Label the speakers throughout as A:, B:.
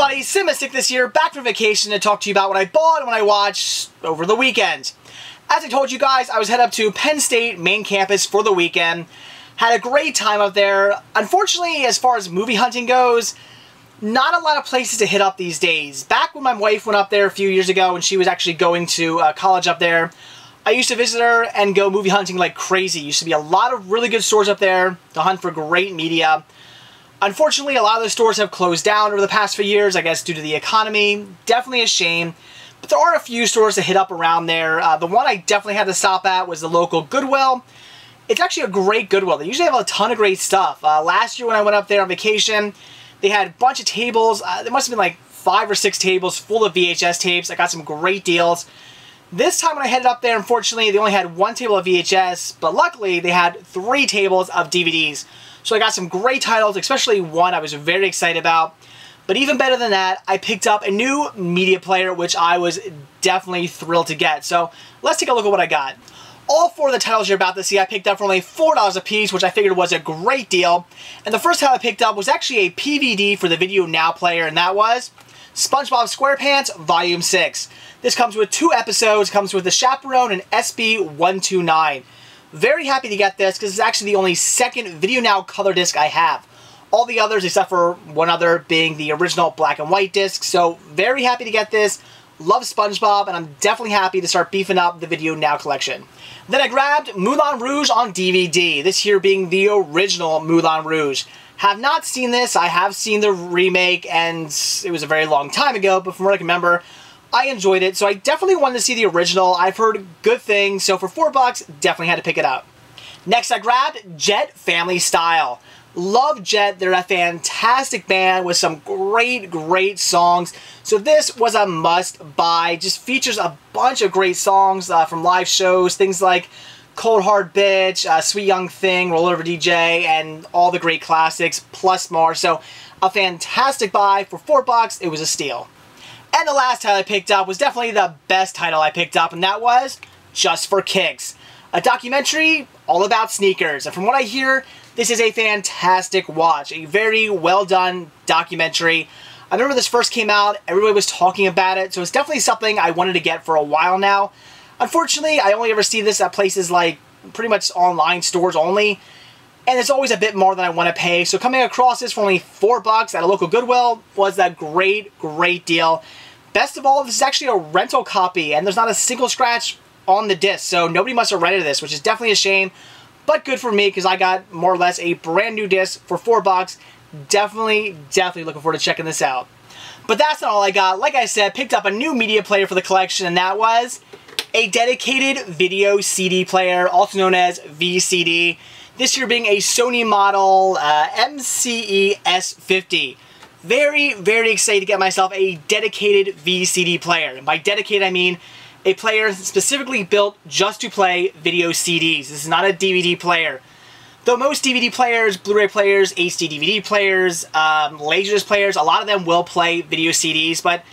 A: everybody, Simistic this year, back from vacation to talk to you about what I bought and what I watched over the weekend. As I told you guys, I was headed up to Penn State main campus for the weekend. Had a great time up there. Unfortunately, as far as movie hunting goes, not a lot of places to hit up these days. Back when my wife went up there a few years ago and she was actually going to college up there, I used to visit her and go movie hunting like crazy. Used to be a lot of really good stores up there to hunt for great media. Unfortunately, a lot of those stores have closed down over the past few years, I guess due to the economy. Definitely a shame. But there are a few stores to hit up around there. The one I definitely had to stop at was the local Goodwill. It's actually a great Goodwill. They usually have a ton of great stuff. Last year when I went up there on vacation, they had a bunch of tables. There must have been like 5 or 6 tables full of VHS tapes. I got some great deals. This time when I headed up there, unfortunately, they only had 1 table of VHS, but luckily they had 3 tables of DVDs. So I got some great titles, especially one I was very excited about. But even better than that, I picked up a new media player, which I was definitely thrilled to get. So let's take a look at what I got. All 4 of the titles you're about to see I picked up for only $4 a piece, which I figured was a great deal. And the first title I picked up was actually a PVD for the Video Now player, and that was SpongeBob SquarePants Volume 6. This comes with 2 episodes, comes with the Chaperone and SB129. Very happy to get this because it's actually the only second Video Now color disc I have. All the others, except for one other, being the original black and white disc. So very happy to get this. Love SpongeBob, and I'm definitely happy to start beefing up the Video Now collection. Then I grabbed Moulin Rouge on DVD, this here being the original Moulin Rouge. Have not seen this, I have seen the remake, and it was a very long time ago, but from what I can remember, I enjoyed it, so I definitely wanted to see the original. I've heard good things, so for $4, definitely had to pick it up. Next I grabbed Jet Family Style. Love Jet, they're a fantastic band with some great songs. So this was a must-buy. Just features a bunch of great songs from live shows, things like Cold Hard Bitch, Sweet Young Thing, Roll Over DJ, and all the great classics, plus more. So a fantastic buy. For $4, it was a steal. And the last title I picked up was definitely the best title I picked up, and that was Just for Kicks. A documentary all about sneakers. And from what I hear, this is a fantastic watch. A very well done documentary. I remember this first came out, everybody was talking about it, so it's definitely something I wanted to get for a while now. Unfortunately, I only ever see this at places like pretty much online stores only, and it's always a bit more than I want to pay. So coming across this for only $4 at a local Goodwill was a great deal. Best of all, this is actually a rental copy, and there's not a single scratch on the disc, so nobody must have rented this, which is definitely a shame, but good for me because I got more or less a brand new disc for $4. Definitely looking forward to checking this out. But that's not all I got. Like I said, picked up a new media player for the collection, and that was a dedicated video CD player, also known as VCD. This here being a Sony model MCE S50. Very excited to get myself a dedicated VCD player. And by dedicated, I mean a player specifically built just to play video CDs. This is not a DVD player. Though most DVD players, Blu-ray players, HD DVD players, Laserdisc players, a lot of them will play video CDs, but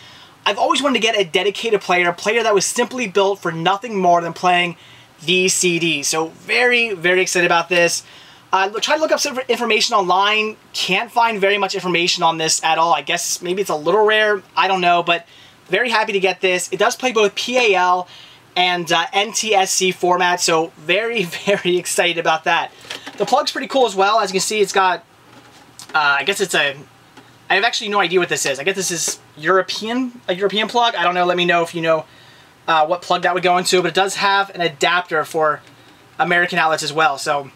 A: I've always wanted to get a dedicated player, a player that was simply built for nothing more than playing these CDs. So very excited about this. Tried to look up some information online, can't find very much information on this at all. I guess maybe it's a little rare, I don't know, but very happy to get this. It does play both PAL and NTSC format, so very excited about that. The plug's pretty cool as well. As you can see, it's got, I guess it's a, I have actually no idea what this is. I guess this is a European plug. I don't know, let me know if you know what plug that would go into, but it does have an adapter for American outlets as well, so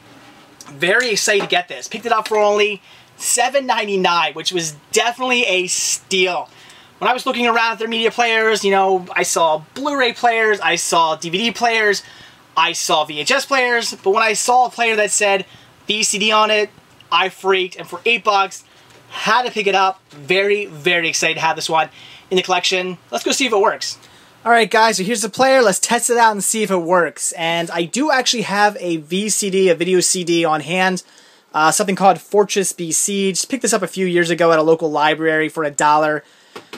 A: very excited to get this. Picked it up for only $7.99, which was definitely a steal. When I was looking around at their media players, you know, I saw Blu-ray players, I saw DVD players, I saw VHS players, but when I saw a player that said VCD on it, I freaked, and for $8, had to pick it up. Very excited to have this one in the collection. Let's go see if it works. Alright guys, so here's the player. Let's test it out and see if it works. And I do actually have a VCD, a video CD on hand. Something called Fortress BC. Just picked this up a few years ago at a local library for $1.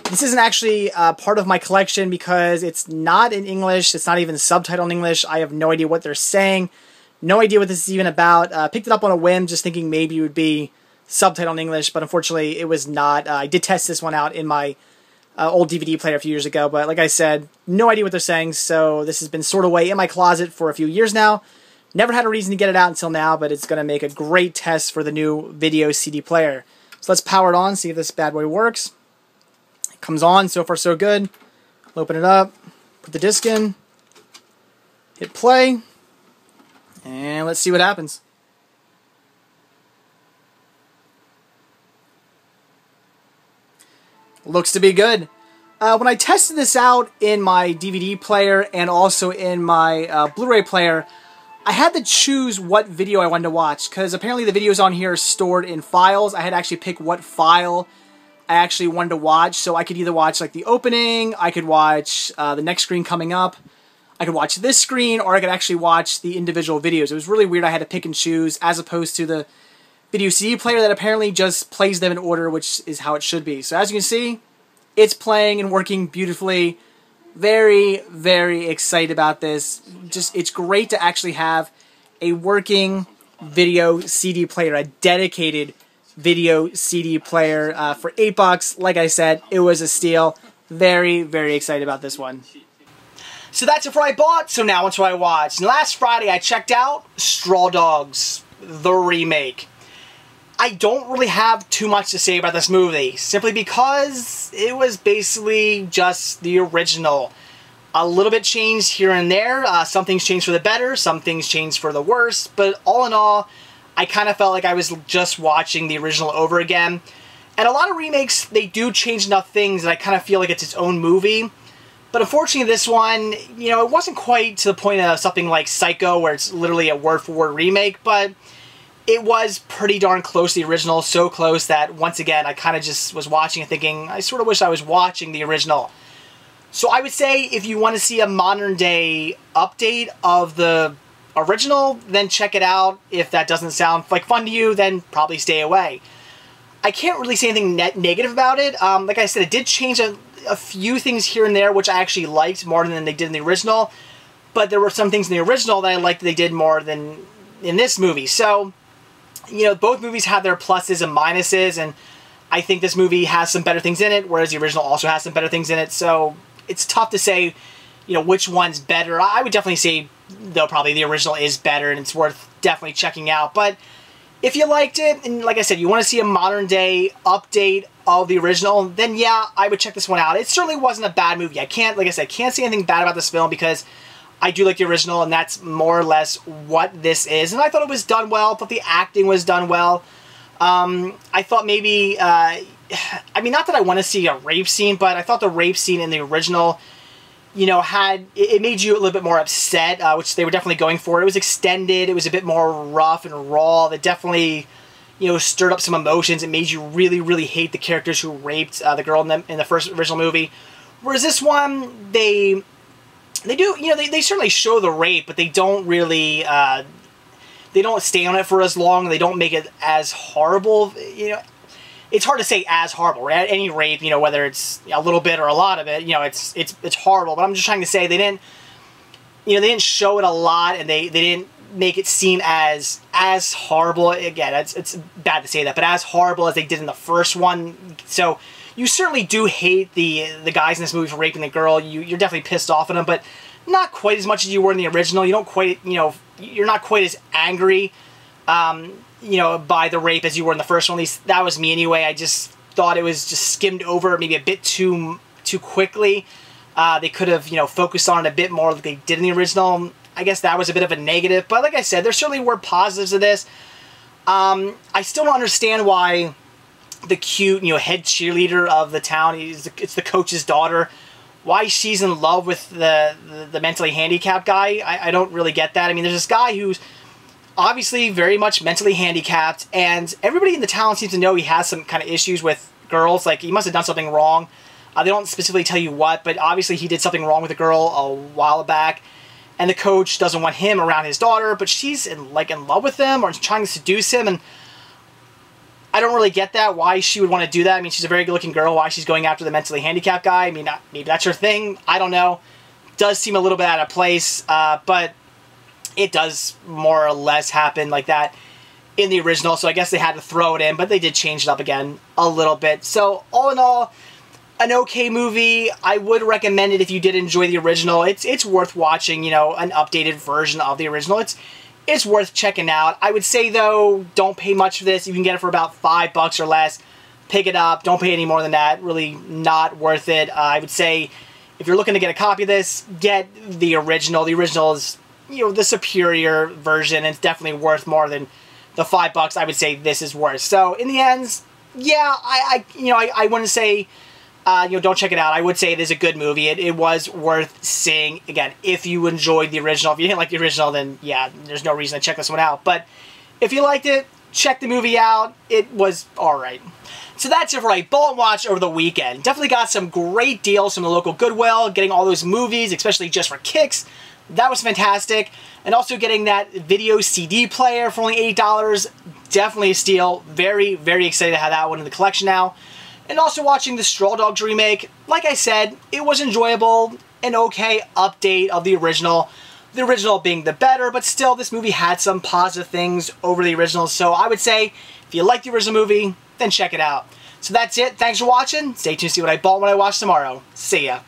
A: This isn't actually part of my collection because it's not in English. It's not even subtitled in English. I have no idea what they're saying. No idea what this is even about. Picked it up on a whim, just thinking maybe it would be subtitled in English, but unfortunately it was not. I did test this one out in my old DVD player a few years ago, but like I said, no idea what they're saying, so this has been stored away in my closet for a few years now. Never had a reason to get it out until now, but it's going to make a great test for the new video CD player. So let's power it on, see if this bad boy works. It comes on, so far so good. Open it up, put the disc in, hit play, and let's see what happens. Looks to be good. When I tested this out in my DVD player and also in my Blu-ray player, I had to choose what video I wanted to watch, because apparently the videos on here are stored in files. I had to actually pick what file I actually wanted to watch, so I could either watch like the opening, I could watch the next screen coming up, I could watch this screen, or I could actually watch the individual videos. It was really weird. I had to pick and choose, as opposed to the video CD player that apparently just plays them in order, which is how it should be. So as you can see, it's playing and working beautifully. Very, very excited about this. It's great to actually have a working video CD player, a dedicated video CD player for $8. Like I said, it was a steal. Very, very excited about this one. So that's it for what I bought, so now it's what I watched. And last Friday I checked out Straw Dogs, the remake. I don't really have too much to say about this movie, simply because it was basically just the original. A little bit changed here and there. Some things changed for the better, some things changed for the worse, but all in all, I kind of felt like I was just watching the original over again. And a lot of remakes, they do change enough things that I kind of feel like it's its own movie. But unfortunately this one, you know, it wasn't quite to the point of something like Psycho, where it's literally a word-for-word remake, but it was pretty darn close to the original, so close that once again I kind of just was watching and thinking, I sort of wish I was watching the original. So I would say if you want to see a modern day update of the original, then check it out. If that doesn't sound like fun to you, then probably stay away. I can't really say anything negative about it. Like I said, it did change a few things here and there, which I actually liked more than they did in the original. But there were some things in the original that I liked that they did more than in this movie. So, you know, both movies have their pluses and minuses, and I think this movie has some better things in it, whereas the original also has some better things in it. So it's tough to say, you know, which one's better. I would definitely say, though, probably the original is better, and it's worth definitely checking out. But if you liked it, and like I said, you want to see a modern day update of the original, then yeah, I would check this one out. It certainly wasn't a bad movie. Like I said, I can't say anything bad about this film, because I do like the original, and that's more or less what this is. And I thought it was done well. I thought the acting was done well. I thought maybe, I mean, not that I want to see a rape scene, but I thought the rape scene in the original, you know, it made you a little bit more upset, which they were definitely going for. It was extended. It was a bit more rough and raw. That definitely, you know, stirred up some emotions. It made you really, really hate the characters who raped the girl in the first original movie. Whereas this one, they do, you know, they certainly show the rape, but they don't really, they don't stay on it for as long. They don't make it as horrible, you know. It's hard to say as horrible, right? Any rape, you know, whether it's a little bit or a lot of it, you know, it's horrible. But I'm just trying to say they didn't show it a lot, and they didn't make it seem as horrible. Again, it's bad to say that, but as horrible as they did in the first one. So you certainly do hate the guys in this movie for raping the girl. You're definitely pissed off at them, but not quite as much as you were in the original. You don't quite, you know, you're not quite as angry, you know, by the rape as you were in the first one. At least that was me anyway. I just thought it was just skimmed over maybe a bit too quickly. They could have, you know, focused on it a bit more like they did in the original. I guess that was a bit of a negative, but like I said, there certainly were positives of this. I still don't understand why the cute, you know, head cheerleader of the town, it's the coach's daughter, why she's in love with the mentally handicapped guy. I don't really get that. I mean, there's this guy who's obviously very much mentally handicapped, and everybody in the town seems to know he has some kind of issues with girls. Like, he must have done something wrong. They don't specifically tell you what, but obviously he did something wrong with a girl a while back, and the coach doesn't want him around his daughter, but she's in love with him or trying to seduce him, and I don't really get that, why she would want to do that. I mean, she's a very good-looking girl. Why she's going after the mentally handicapped guy? I mean, maybe that's her thing. I don't know. Does seem a little bit out of place, but it does more or less happen like that in the original, so I guess they had to throw it in, but they did change it up again a little bit. So all in all, an okay movie. I would recommend it if you did enjoy the original. It's worth watching, you know, an updated version of the original. It's worth checking out. I would say, though, don't pay much for this. You can get it for about $5 or less. Pick it up. Don't pay any more than that. Really not worth it. I would say if you're looking to get a copy of this, get the original. The original is, you know, the superior version. It's definitely worth more than the $5 I would say this is worth. So in the end, yeah, I wouldn't say, you know, don't check it out. I would say it is a good movie. It was worth seeing. Again, if you enjoyed the original. If you didn't like the original, then yeah, there's no reason to check this one out. But if you liked it, check the movie out. It was alright. So that's it for a bought and watch over the weekend. Definitely got some great deals from the local Goodwill, getting all those movies, especially just for kicks. That was fantastic. And also getting that video CD player for only $8. Definitely a steal. Very, very excited to have that one in the collection now. And also watching the Straw Dogs remake. Like I said, it was enjoyable. An okay update of the original. The original being the better, but still this movie had some positive things over the original. So I would say, if you like the original movie, then check it out. So that's it. Thanks for watching. Stay tuned to see what I bought when I watch tomorrow. See ya.